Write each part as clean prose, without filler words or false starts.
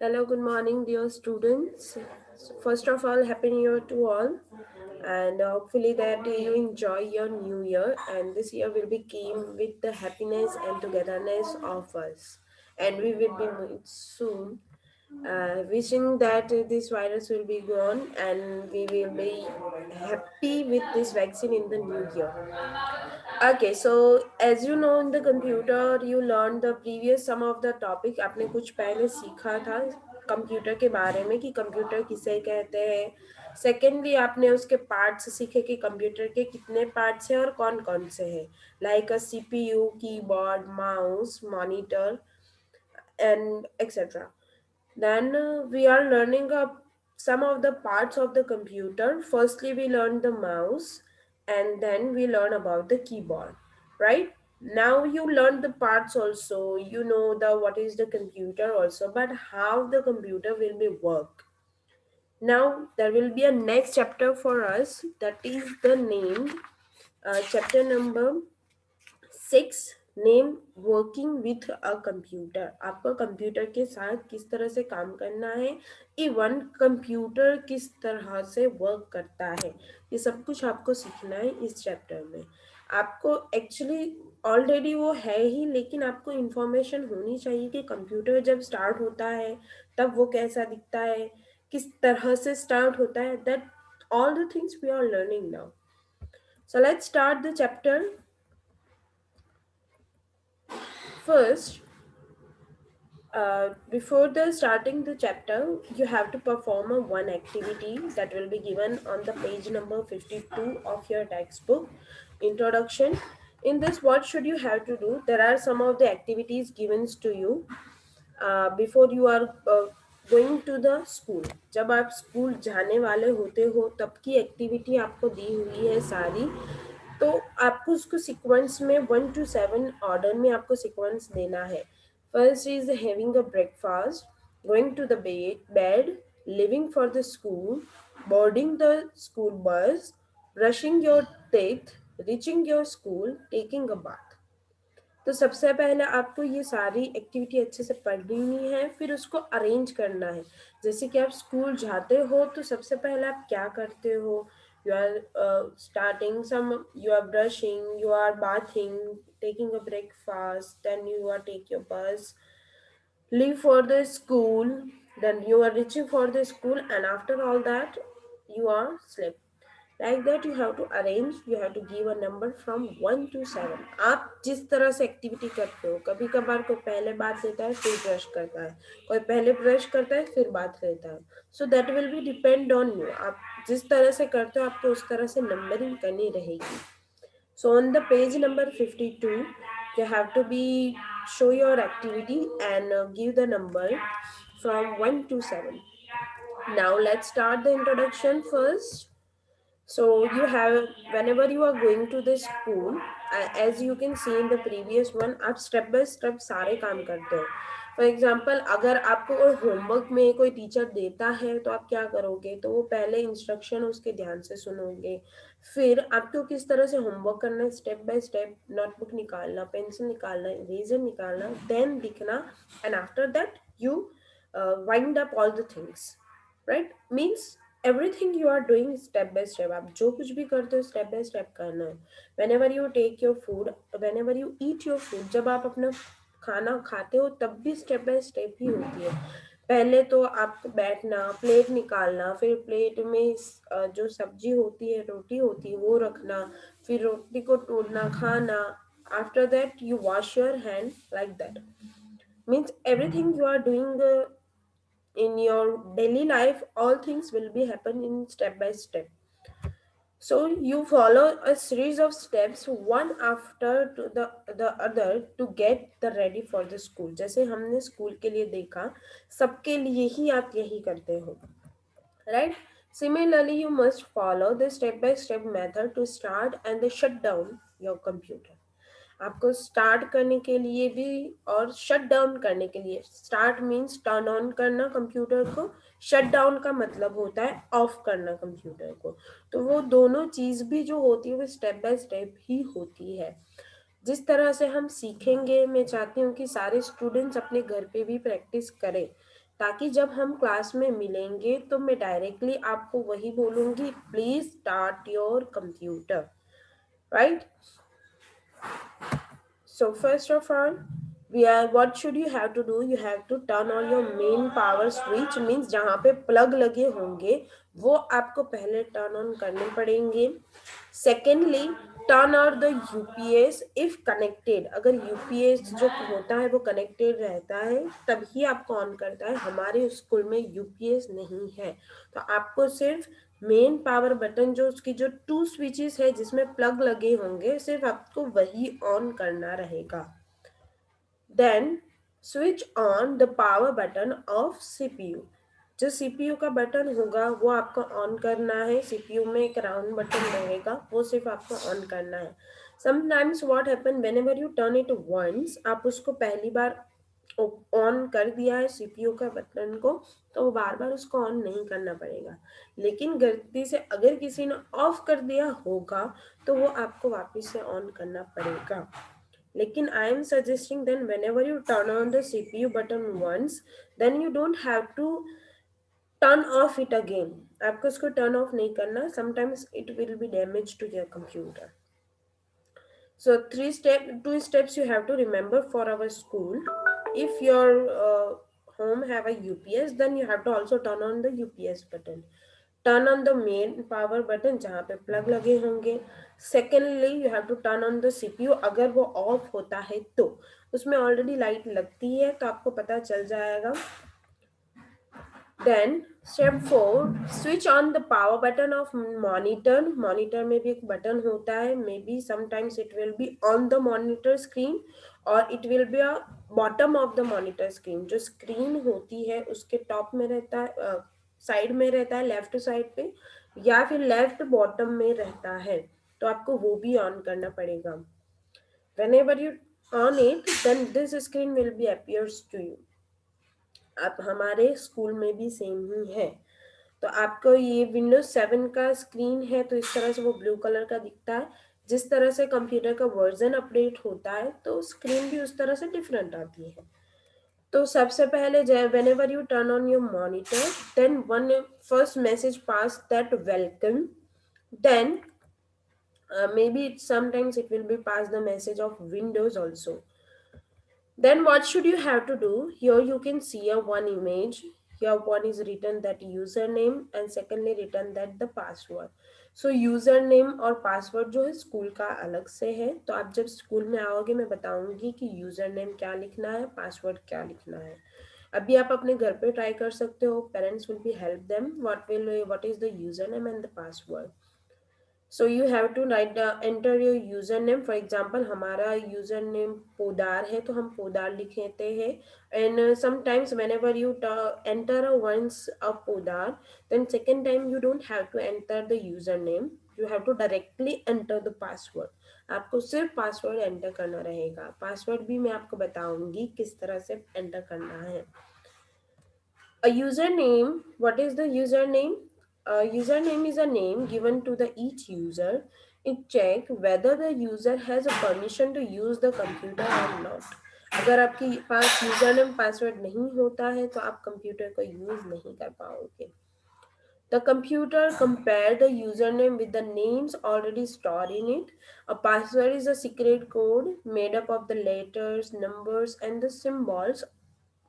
Hello, good morning, dear students. So first of all, Happy New Year to all, and hopefully that you enjoy your new year. And this year will be came with the happiness and togetherness of us, and we will be meet soon. Wishing that this virus will be gone and we will be happy with this vaccine in the new year. Okay, so as you know in the computer you learned the previous some of the topic आपने कुछ पहले सीखा था computer के बारे में कि computer किसे कहते हैं. सेकेंडली आपने उसके पार्ट्स सीखे कि कंप्यूटर के कितने पार्ट्स हैं और कौन कौन से हैं, like a CPU, keyboard, mouse, monitor and etc. Then we are learning some of the parts of the computer. Firstly, we learn the mouse and then we learn about the keyboard, right? Now you learn the parts also, you know the what is the computer also, but how the computer will be work. Now there will be a next chapter for us, that is the name, chapter number 6, name working with a computer. आपको computer के साथ किस तरह से काम करना है, even computer किस तरह से वर्क करता है, ये सब कुछ आपको सीखना है इस चैप्टर में. आपको एक्चुअली ऑलरेडी वो है ही, लेकिन आपको इंफॉर्मेशन होनी चाहिए कि कंप्यूटर जब स्टार्ट होता है तब वो कैसा दिखता है, किस तरह से स्टार्ट होता है. That all the things we are learning now. So let's start the chapter. First, before the starting the chapter, you have to perform a one activity that will be given on the page number 52 of your textbook. Introduction. In this, what should you have to do? There are some of the activities given to you before you are going to the school. जब आप school जाने वाले होते हो तब की activity आपको दी हुई है सारी. तो आपको उसको सीक्वेंस में 1 to 7 ऑर्डर में आपको सीक्वेंस देना है. First is having a breakfast, going to the bed, living for the school, boarding the school bus, brushing your teeth, reaching your school, taking a bath. तो सबसे पहले आपको ये सारी एक्टिविटी अच्छे से पढ़नी है, फिर उसको अरेंज करना है. जैसे कि आप स्कूल जाते हो तो सबसे पहले आप क्या करते हो. You are starting some, you are brushing, you are bathing, taking a breakfast, then you are take your bus, leave for the school, then you are reaching for the school, and after all that you are sleep. Like that you have to arrange, you have to give a number from 1 to 7. आप जिस तरह से activity करते हो, कभी कभार कोई पहले बात लेता है फिर ब्रश करता है, कोई पहले ब्रश करता है फिर बात लेता है. So that will be depend on you. आप जिस तरह से करते हो आपको उस तरह से नंबरिंग करनी रहेगी. So on the page number 52, you have to be show your activity and give the number from 1 to 7. Now let's start the introduction first. So you have, whenever you are going to the school, as you can see in the previous one, आप step by step सारे काम करते हो. For example अगर आपको कोई homework में कोई टीचर देता है तो आप क्या करोगे, तो वो पहले इंस्ट्रक्शन उसके ध्यान से सुनोगे, फिर आपको किस तरह से होमवर्क करना है स्टेप बाय स्टेप, नोटबुक निकालना, पेंसिल निकालना, इरेजर निकालना, देन लिखना, and after that you wind up all the things. Right, means everything you are doing step by step. आप जो कुछ भी करते हो स्टेप बाय स्टेप करना है. Whenever you take your food, whenever you eat your food, जब आप अपना खाना खाते हो तब भी स्टेप बाय स्टेप ही होती है. पहले तो आपको बैठना, प्लेट निकालना, फिर प्लेट में जो सब्जी होती है, रोटी होती है, वो रखना, फिर रोटी को तोड़ना, खाना. After that you wash your hand, like that. Means everything you are doing in your daily life, all things will be happen in step by step. So you follow a series of steps one after to the other to get the ready for the school. जैसे हमने school के लिए देखा, सबके लिए ही आप यही करते हो, right? Similarly, you must follow the step by step method to start and the shut down your computer. आपको स्टार्ट करने के लिए भी और शट डाउन करने के लिए. स्टार्ट मीन्स टर्न ऑन करना कंप्यूटर को, शट डाउन का मतलब होता है ऑफ करना कंप्यूटर को. तो वो दोनों चीज भी जो होती है वो स्टेप बाय स्टेप ही होती है. जिस तरह से हम सीखेंगे, मैं चाहती हूँ कि सारे स्टूडेंट्स अपने घर पे भी प्रैक्टिस करें. ताकि जब हम क्लास में मिलेंगे तो मैं डायरेक्टली आपको वही बोलूँगी, please start your computer, right? So first of all, what should you have to do? You have to turn on your main power switch, means जहाँ पे प्लग लगे होंगे वो आपको पहले टर्न ऑन करने पड़ेंगे. Secondly, turn on the UPS if connected. अगर यूपीएस जो होता है वो कनेक्टेड रहता है तभी आपको ऑन करता है. हमारे स्कूल में यूपीएस नहीं है, तो आपको सिर्फ मेन पावर बटन जो उसकी जो टू स्विचेस है जिसमें प्लग लगे होंगे सिर्फ आपको वही ऑन करना रहेगा. Then switch on the power button of CPU. जो सीपीयू का बटन होगा वो आपको ऑन करना है. सीपीयू में एक राउंड बटन रहेगा, वो सिर्फ आपको ऑन करना है. Sometimes what happen, whenever you turn it once, आप उसको पहली बार ऑन कर दिया है सीपीयू का बटन को, तो वो बार बार उसको ऑन नहीं करना पड़ेगा. लेकिन गलती से अगर किसी ने ऑफ कर दिया होगा तो वो आपको वापस से ऑन करना पड़ेगा. लेकिन I am suggesting then whenever you turn on the CPU button once, then you don't have to turn off it again. आपको इसको टर्न ऑफ नहीं करना, sometimes it will be damage to your computer. So two steps you have to remember for our school. If your home have a UPS, then you have to also turn on the UPS button. Turn on the main power button जहाँ पे plug लगे होंगे. Secondly, you have to turn on the CPU. अगर वो off होता है तो उसमें already light लगती है तो आपको पता चल जाएगा. Then step 4, switch on the power button of monitor. Monitor में भी एक बटन होता है. Maybe sometimes it will be on the monitor screen or it will be a bottom of the monitor screen. जो screen होती है उसके top में रहता है, साइड में रहता है, लेफ्ट साइड पे, या फिर लेफ्ट बॉटम में रहता है, तो आपको वो भी ऑन करना पड़ेगा. Whenever you on it, then this screen will be appears to you. अब हमारे स्कूल में भी सेम ही है. तो आपको ये विंडोज 7 का स्क्रीन है तो इस तरह से वो ब्लू कलर का दिखता है. जिस तरह से कंप्यूटर का वर्जन अपडेट होता है तो स्क्रीन भी उस तरह से डिफरेंट आती है. तो सबसे पहले whenever you turn on your monitor, then one first message pass that welcome. Then maybe sometimes it will be pass the message of Windows also. Then what should you have to do? Here you can see a one image. Here one is written that username and secondly written that the password. So username और password जो है school का अलग से है. तो आप जब स्कूल में आओगे मैं बताऊंगी कि username क्या लिखना है, password क्या लिखना है. अभी आप अपने घर पे ट्राई कर सकते हो. Parents will be help them. What is the username and the password. So you have to write enter your username. For example, हमारा username पोदार है तो हम पोदार लिख लेते हैं. And sometimes whenever you enter once a Poddar, then second time you don't have to enter the username. You have to directly enter the password. आपको सिर्फ password enter करना रहेगा. पासवर्ड भी मैं आपको बताऊंगी किस तरह से एंटर करना है. A username, what is the username? A username is a name given to the each user. It check whether the user has a permission to use the computer or not. अगर आपके पास username password नहीं होता है तो आप computer को use नहीं कर पाओगे. The computer compare the username with the names already stored in it. A password is a secret code made up of the letters, numbers and the symbols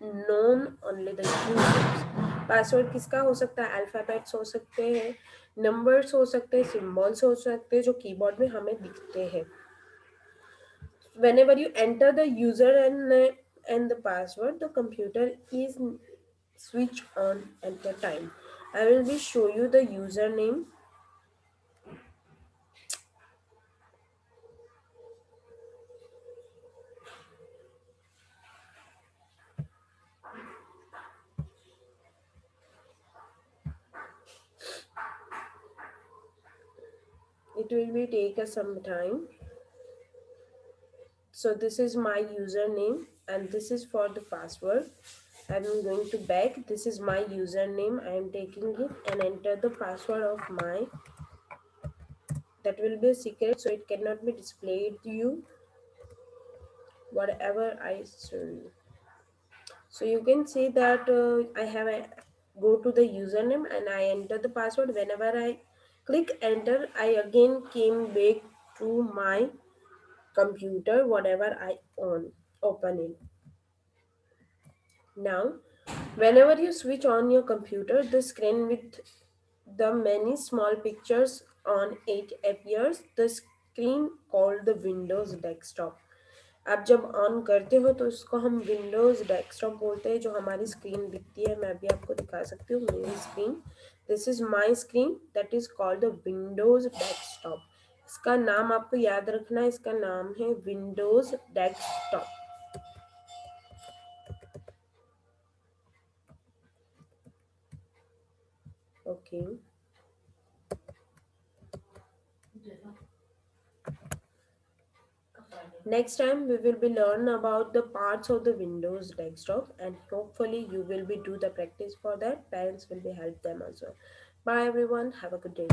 known only the users. Password किसका हो सकता है? Alphabets हो सकते हैं, numbers हो सकते हैं, सिंबल्स हो सकते हैं जो कीबोर्ड में हमें दिखते हैं. Whenever you enter the user and the password, the computer is switch on at the time. I will be show you the username. It will be take us some time. So this is my username and this is for the password. I am going to back. This is my username. I am taking it and enter the password of my. That will be a secret, so it cannot be displayed to you. Whatever I show you. So you can see that I have a go to the username and I enter the password. Whenever I click enter, I again came back to my computer, whatever I open in. Now, whenever you switch on your computer, the screen with the many small pictures on it appears. The screen called the Windows desktop. आप जब on करते हो तो उसको हम Windows desktop बोलते हैं, जो हमारी स्क्रीन दिखती है। मैं अभी आपको दिखा सकती हूँ मेरी screen. This is my screen that is called the Windows desktop. इसका नाम आपको याद रखना है, इसका नाम है Windows desktop. Okay, next time we will be learn about the parts of the Windows desktop, and hopefully you will be do the practice for that. Parents will be help them as well. Bye everyone, have a good day.